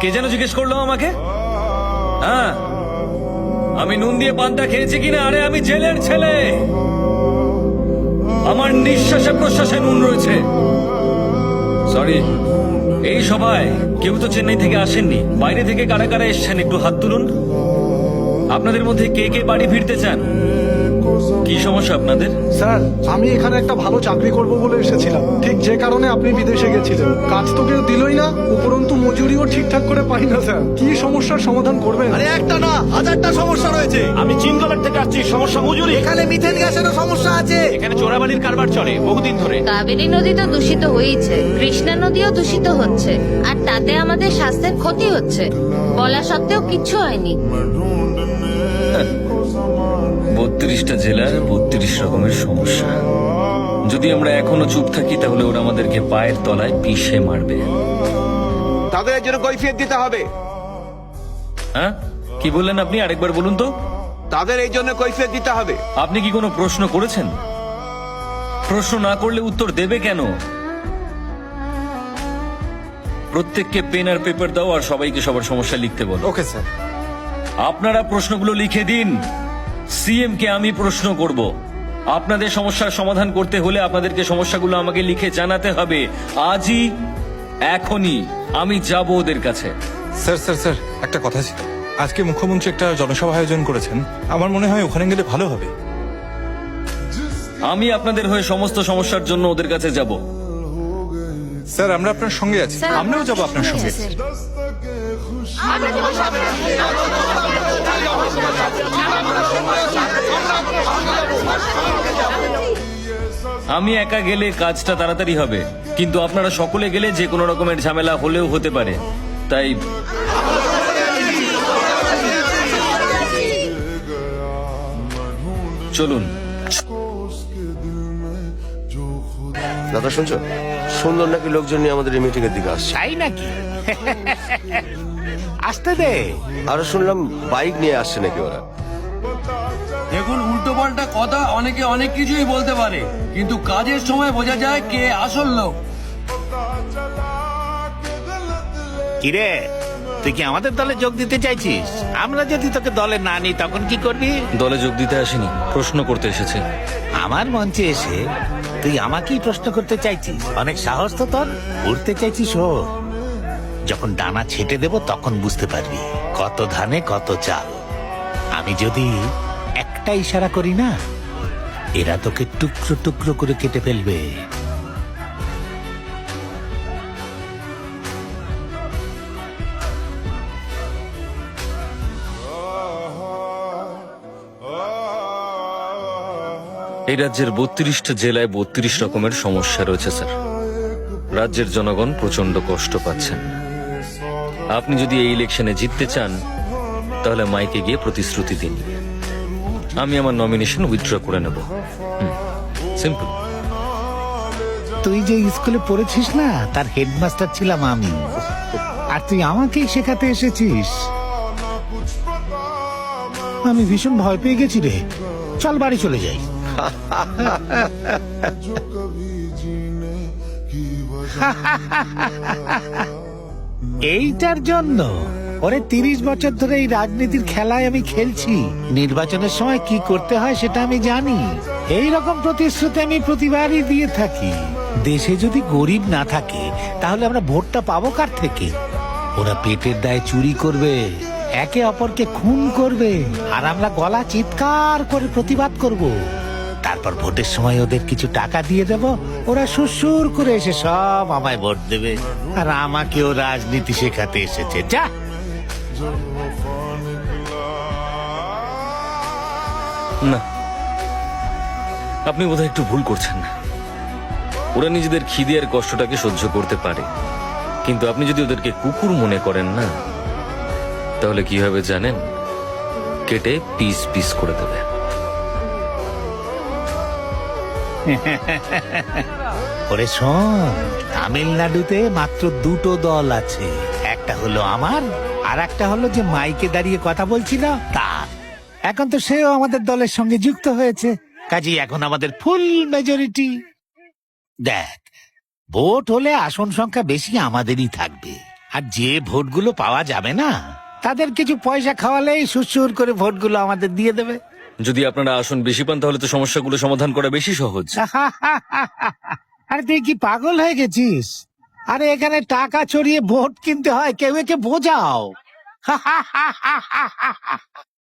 কে যেন জিজ্ঞেস করলো আমাকে? হ্যাঁ, আমি নুন দিয়ে পান্তা খেয়েছি কিনা? আরে আমি জেলের ছেলে, আমার নিঃশ্বাসে প্রশ্বাসে নুন রয়েছে। সরি, এই সবাই কেউ তো চেন্নাই থেকে আসেননি, বাইরে থেকে কারা কারা এসছেন একটু হাত তুলুন। আপনাদের মধ্যে কে কে বাড়ি ফিরতে চান? কি সমস্যা আপনাদের? স্যার, আমি এখানে একটা ভালো চাকরি করব বলে এসেছিলাম, ঠিক যে কারণে আপনি বিদেশে গেছিলেন। কাজ তো কেউ দিলই না, উপরন্তু মজুরিও ঠিকঠাক করে পাই না স্যার। কি সমস্যার সমাধান করবেন? আরে একটা না, হাজারটা সমস্যা রয়েছে। আমি চিনগলার থেকে আসছি, সমস্যা মজুরি। এখানে মিথেন গ্যাসেরও সমস্যা আছে। এখানে চোরাবালির কারবার চলে বহুদিন ধরে। কাবেরী নদী তো দূষিত হয়েছে, কৃষ্ণা নদীও দূষিত হচ্ছে, আর তাতে আমাদের স্বাস্থ্যের ক্ষতি হচ্ছে। বলা সত্ত্বেও কিচ্ছু হয়নি। 32টা জেলার 32 রকমের সমস্যা। যদি আমরা এখনো চুপ থাকি তাহলে ওরা আমাদেরকে পায়ের তলায় পিষে মারবে। তাদের এর জন্য কৈফিয়ত দিতে হবে। হ্যাঁ, কি বললেন আপনি? আরেকবার বলুন তো। তাদের এই জন্য কৈফিয়ত দিতে হবে। আপনি কি কোনো প্রশ্ন করেছেন? প্রশ্ন না করলে উত্তর দেবে কেন? প্রত্যেককে পেন আর পেপার দাও আর সবাইকে সবার সমস্যা লিখতে বলো। Okay sir. আপনারা প্রশ্নগুলো লিখে দিন। সিএম কে আমি প্রশ্ন করব। আপনাদের সমস্যার সমাধান করতে হলে আপনাদেরকে সমস্যাগুলো আমাকে লিখে জানাতে হবে। আজই, এখনই আমি যাব ওদের কাছে। স্যার স্যার স্যার, একটা কথা ছিল। আজকে মুখ্যমন্ত্রী একটা জনসভা আয়োজন করেছেন, আমার মনে হয় ওখানে গেলে ভালো হবে। আমি আপনাদের হয়ে সমস্ত সমস্যার জন্য ওদের কাছে যাব। স্যার, আমরা আপনার সঙ্গে আছি, স্যার, আমরাও যাবো আপনার সঙ্গে। আমি একা গেলে কাজটা তাড়াতাড়ি হবে, কিন্তু আপনারা সকলে গেলে যে কোনো রকমের ঝামেলা হলেও হতে পারে। তাই চলুন। দাদা শুনছো, সুন্দর নাকি লোকজন নিয়ে আমাদের এই মিটিং এর দিকে আসছে। তাই নাকি? আসতে দে। আরো শুনলাম বাইক নিয়ে আসছে নাকি ওরা। দেখুন, উল্টো পাল্টা কথা অনেকে অনেক কিছুই বলতে পারে, কিন্তু কাজের সময় বোঝা যায় কে আসল লোক। কিরে, তুই কি আমাদের দলে যোগ দিতে চাইছিস? আমরা যদি তোকে দলে না নিই তখন কি করবি? দলে যোগ দিতে আসেনি, প্রশ্ন করতে এসেছে। আমার মঞ্চে এসে তুই আমাকেই প্রশ্ন করতে চাইছিস? অনেক সাহস তো তোর। উড়তে চাইছিস ও? যখন ডানা ছেটে দেব তখন বুঝতে পারবি কত ধানে কত চাল। আমি যদি একটা ইশারা করি না, এরা তোকে টুকরো টুকরো করে কেটে ফেলবে। এই রাজ্যের 32টা জেলায় 32 রকমের সমস্যা রয়েছে স্যার। রাজ্যের জনগণ প্রচন্ড কষ্ট পাচ্ছেন। আপনি যদি এই ইলেকশনে জিততে চান তাহলে মাইকে গিয়ে প্রতিশ্রুতি দিন, আমি আমার নমিনেশন উইথড্র করে নেব। সিম্পল। তুই যে স্কুলে পড়েছিস না, তার হেডমাস্টার ছিলাম আমি, আর তুই আমাকেই শেখাতে এসেছিস। আমি ভীষণ ভয় পেয়ে গেছি রে। চল বাড়ি চলে যাই। এইটার জন্য ওরে 30 বছর ধরে এই রাজনীতির খেলায় আমি খেলছি। নির্বাচনের সময় কি করতে হয় সেটা আমি জানি। এই রকম প্রতিশ্রুতি আমি প্রতিবারই দিয়ে থাকি। দেশে যদি গরিব না থাকে তাহলে আমরা ভোটটা পাবো কার থেকে? ওরা পেটের দায়ে চুরি করবে, একে অপরকে খুন করবে, আর আমরা গলা চিৎকার করে প্রতিবাদ করব। তারপর ভোটের সময় ওদের কিছু টাকা দিয়ে দেব, ওরা সুরসুর করে এসে সব আমায় ভোট দেবে, আর আমাকেও রাজনীতি শেখাতে এসেছে। যা। না, আপনি বোধহয় একটু ভুল করছেন। ওরা নিজেদের খিদে আর কষ্টটাকে সহ্য করতে পারে, কিন্তু আপনি যদি ওদেরকে কুকুর মনে করেন না, তাহলে কি হবে জানেন? কেটে পিস পিস করে দেবে। ওরে শোন, তামিলনাড়ুতে মাত্র 2টো দল আছে। একটা হলো আমার, আর একটা হলো যে মাইকে দাঁড়িয়ে কথা বলছিল তার। এখন তো সেও আমাদের দলের সঙ্গে যুক্ত হয়েছে, কাজেই এখন আমাদের ফুল মেজরিটি। দেখ, ভোট হলে আসন সংখ্যা বেশি আমাদেরই থাকবে, আর যে ভোটগুলো পাওয়া যাবে না তাদের কিছু পয়সা খাওয়ালেই সুসুর করে ভোটগুলো আমাদের দিয়ে দেবে। যদি আপনারা আসন বেশি পান তাহলে তো সমস্যাগুলো সমাধান করা বেশি সহজ। আরে তুই কি পাগল হয়ে গেছিস? আরে এখানে টাকা চড়িয়ে ভোট কিনতে হয়, কেউ একে বোঝাও।